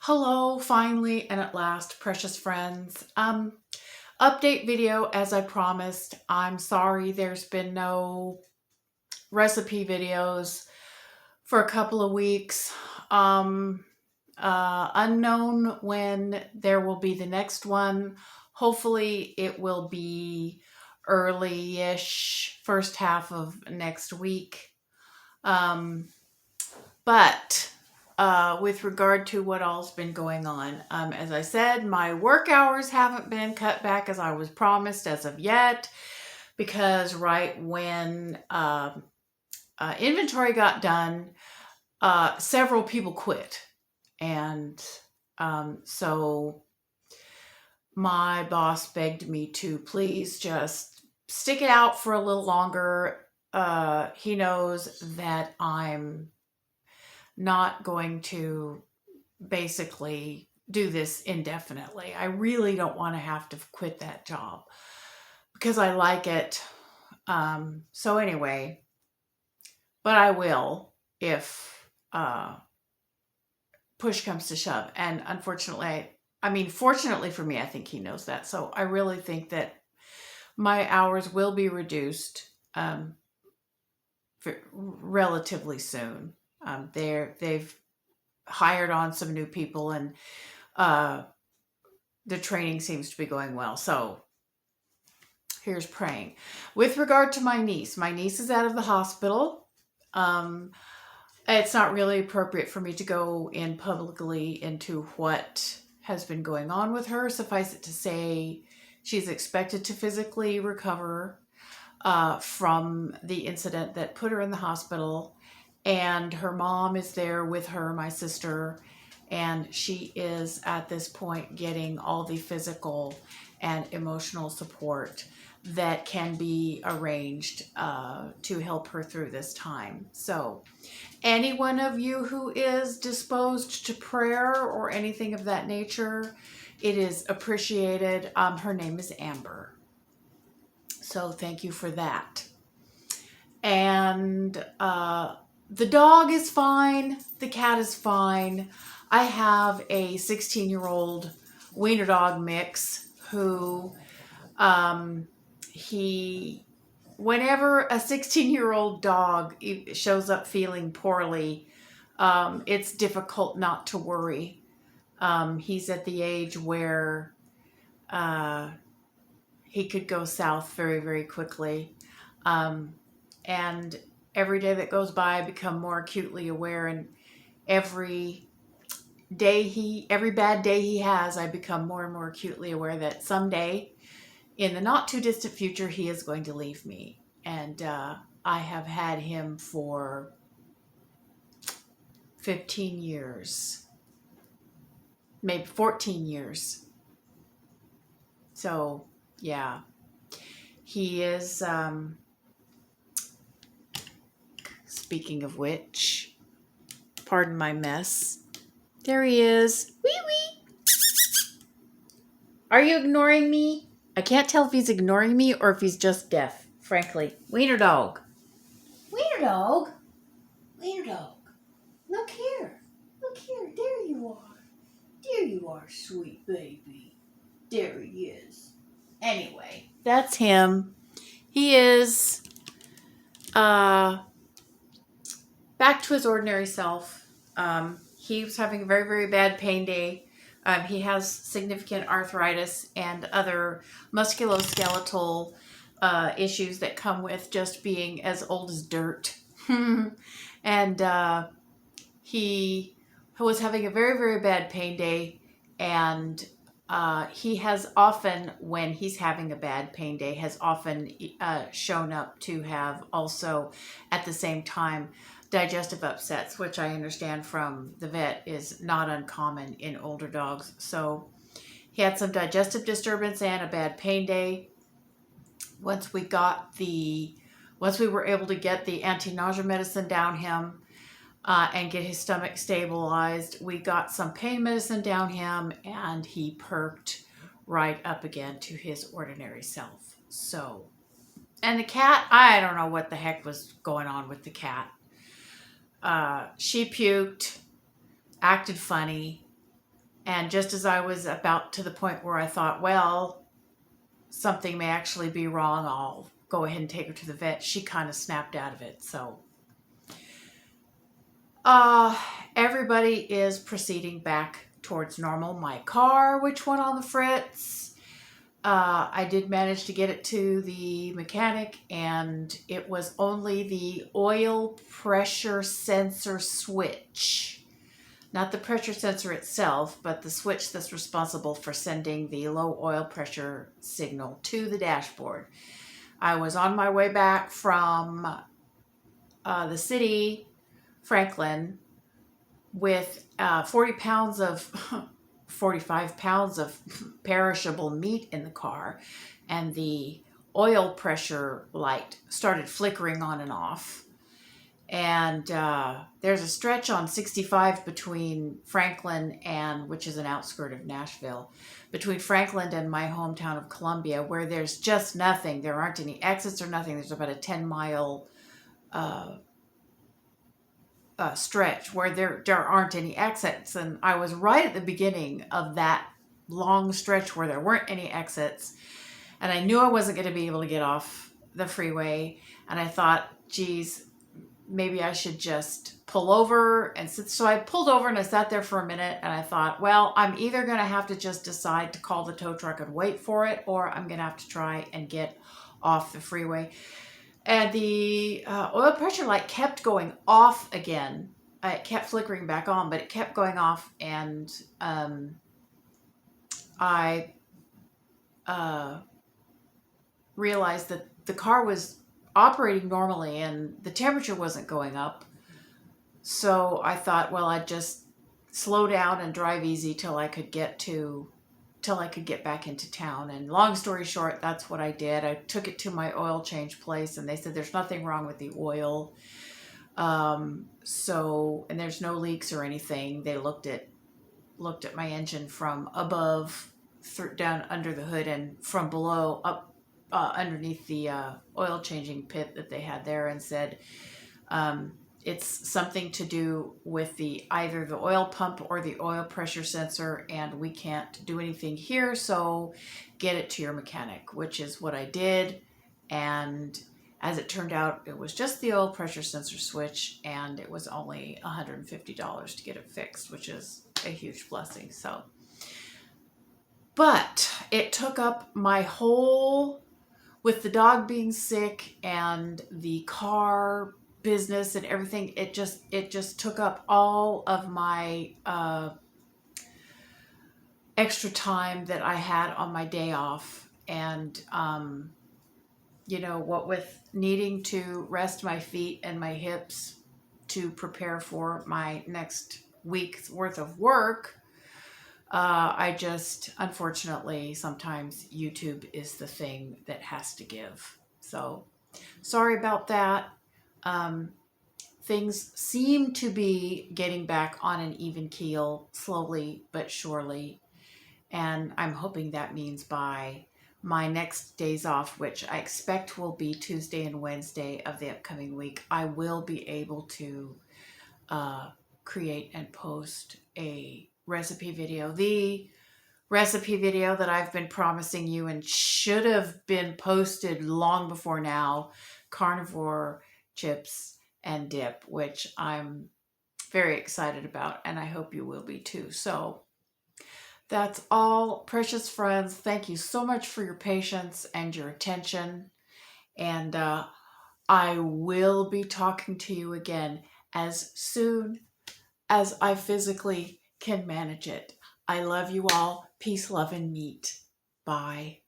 Hello, finally and at last, precious friends. Update video as I promised. I'm sorry there's been no recipe videos for a couple of weeks. Unknown when there will be the next one. Hopefully it will be early-ish, first half of next week. Um, but with regard to what all's been going on, as I said, my work hours haven't been cut back as I was promised as of yet, because right when inventory got done, several people quit. And so my boss begged me to please just stick it out for a little longer. He knows that I'm not going to basically do this indefinitely. I really don't want to have to quit that job because I like it. So anyway, but I will if push comes to shove. And unfortunately, fortunately for me, I think he knows that. So I really think that my hours will be reduced relatively soon. They've hired on some new people, and the training seems to be going well. So here's praying. With regard to my niece is out of the hospital. It's not really appropriate for me to go in publicly into what has been going on with her. Suffice it to say, she's expected to physically recover from the incident that put her in the hospital. And her mom is there with her, my sister, and she is at this point getting all the physical and emotional support that can be arranged to help her through this time. So any one of you who is disposed to prayer or anything of that nature, it is appreciated. Her name is Amber. So thank you for that. And the dog is fine. The cat is fine. I have a 16-year-old wiener dog mix who whenever a 16-year-old dog shows up feeling poorly, it's difficult not to worry. He's at the age where he could go south very, very quickly. And every day that goes by, I become more acutely aware, and every bad day he has, I become more and more acutely aware that someday, in the not too distant future, he is going to leave me. And I have had him for 15 years, maybe 14 years. So, yeah, he is, speaking of which, pardon my mess. There he is. Wee wee. Are you ignoring me? I can't tell if he's ignoring me or if he's just deaf, frankly. Wiener dog. Wiener dog. Wiener dog. Look here. Look here. There you are. There you are, sweet baby. There he is. Anyway, that's him. He is back to his ordinary self. He was having a very, very bad pain day. He has significant arthritis and other musculoskeletal issues that come with just being as old as dirt. And he was having a very, very bad pain day. And he has often, when he's having a bad pain day, has often shown up to have also at the same time digestive upsets, which I understand from the vet is not uncommon in older dogs. So he had some digestive disturbance and a bad pain day. Once we were able to get the anti-nausea medicine down him and get his stomach stabilized, we got some pain medicine down him, and he perked right up again to his ordinary self. So, and the cat, I don't know what the heck was going on with the cat. She puked, acted funny, And just as I was about to the point where I thought, well, something may actually be wrong, I'll go ahead and take her to the vet, she kind of snapped out of it. So uh, everybody is proceeding back towards normal. My car, which went on the fritz, I did manage to get it to the mechanic, and it was only the oil pressure sensor switch. Not the pressure sensor itself, but the switch that's responsible for sending the low oil pressure signal to the dashboard. I was on my way back from the city, Franklin, with 45 pounds of perishable meat in the car, and the oil pressure light started flickering on and off. And there's a stretch on 65 between Franklin and, which is an outskirt of Nashville, between Franklin and my hometown of Columbia, where there's just nothing. There aren't any exits or nothing. There's about a 10-mile stretch where there aren't any exits. And I was right at the beginning of that long stretch where there weren't any exits. And I knew I wasn't going to be able to get off the freeway. And I thought, geez, maybe I should just pull over and sit. So I pulled over and I sat there for a minute, and I thought, well, I'm either going to have to just decide to call the tow truck and wait for it, or I'm going to have to try and get off the freeway. And the oil pressure light kept going off again. It kept flickering back on, but it kept going off. And I realized that the car was operating normally and the temperature wasn't going up. So I thought, well, I'd just slow down and drive easy till I could get back into town. And long story short, that's what I did. I took it to my oil change place, and they said there's nothing wrong with the oil. And there's no leaks or anything. They looked at my engine from above, down under the hood, and from below up underneath the oil changing pit that they had there, and said it's something to do with either the oil pump or the oil pressure sensor, and we can't do anything here, so get it to your mechanic, which is what I did. And as it turned out, it was just the oil pressure sensor switch, and it was only $150 to get it fixed, which is a huge blessing. So, but it took up my whole, with the dog being sick and the car business and everything, it just took up all of my extra time that I had on my day off. And what with needing to rest my feet and my hips to prepare for my next week's worth of work, I just, unfortunately, sometimes YouTube is the thing that has to give. So sorry about that. Things seem to be getting back on an even keel, slowly but surely. And I'm hoping that means by my next days off, which I expect will be Tuesday and Wednesday of the upcoming week, I will be able to create and post a recipe video. The recipe video that I've been promising you and should have been posted long before now, carnivore chips and dip, which I'm very excited about, and I hope you will be too. So that's all, precious friends. Thank you so much for your patience and your attention. And I will be talking to you again as soon as I physically can manage it. I love you all. Peace, love, and meat. Bye.